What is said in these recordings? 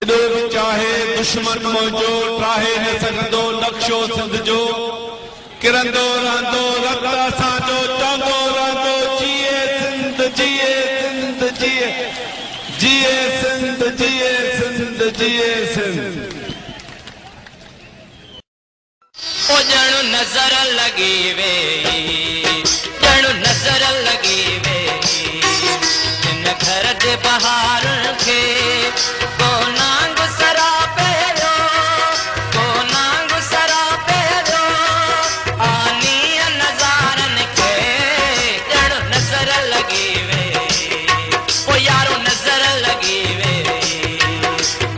चाहे दुश्मन मौजो ट्राहे न सघंदो नक्शो सिंध जो किरंदो रहंदो रत असांजो चवंदो रहंदो जिए सिंध जिए सिंध जिए जिए सिंध जिए सिंध जिए सिंध। ओ ॼण नज़र लॻी वे ॼण नज़र लॻी वे हिन घर जे बहार खे को नांग सरापे जो को नांग सरापे जो आनी नज़ारनि खे ॼण नज़र लॻी वे ओ यारो नज़र लॻी वे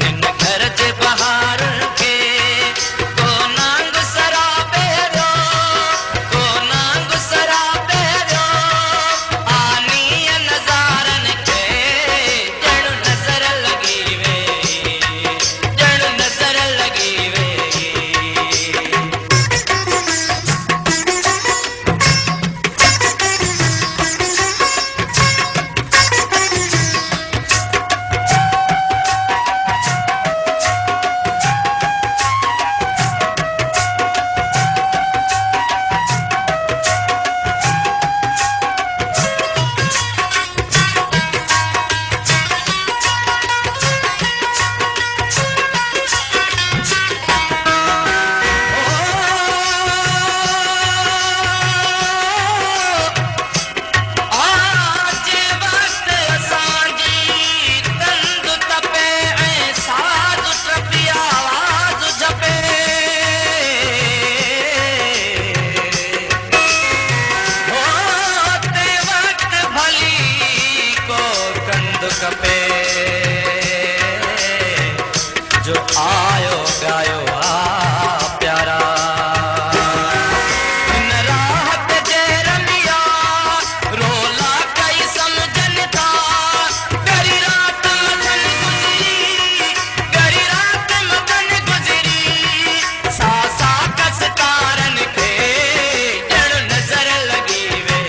हिन घर जे बहार खे को नांग सरापे जो को नांग सरापे जो आनी नज़ारनि खे ॼण नज़र लॻी वे ॼण नज़र लॻी वे। आज वक्त असांजी तंद तपे ऐं साज़ टपी आवाज़ झपे ते वक्त भली को कंद कपे जो आयो गायो आ प्यारा हिन राहत जे रमिया रोला कई समझनि था गरी रात मगन गुज़री गरी रात मगन गुज़री सा सा कस्तारनि खे ॼण नज़र लॻी वे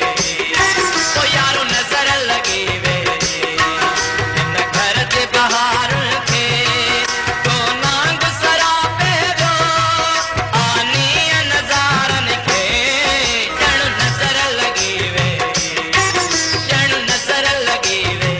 ओ यारो नज़र लॻी वे हिन घर जे बहार खे को नांग सरापे जो आनी नज़ारनि खे ॼण नज़र लॻी वे ॼण नज़र लॻी वे।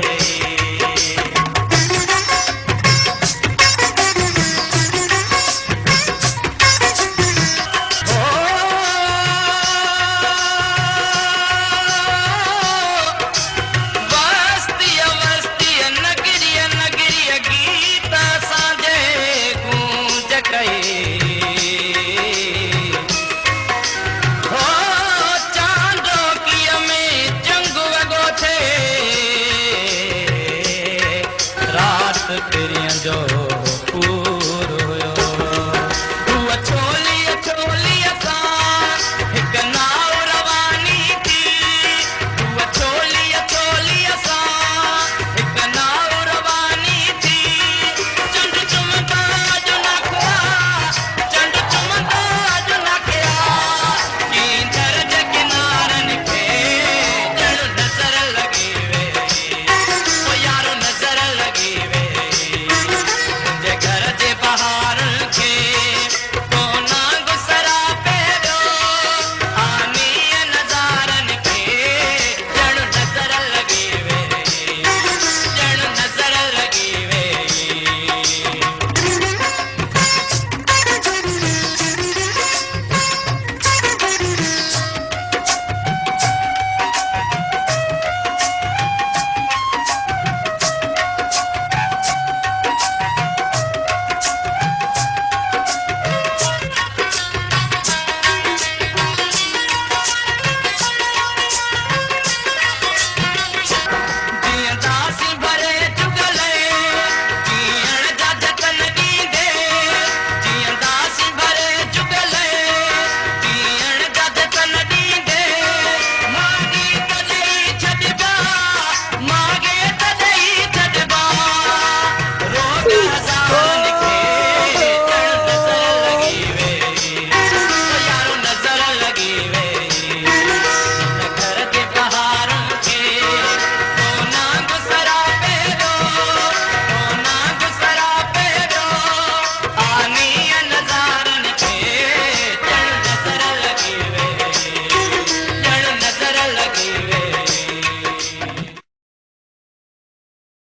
वस्तीअ वस्तीअ नगरीअ नगरीअ गीत असांजे गूंज कई हो चांदोकीअ में जंग वॻो थिए रात पिरियं जो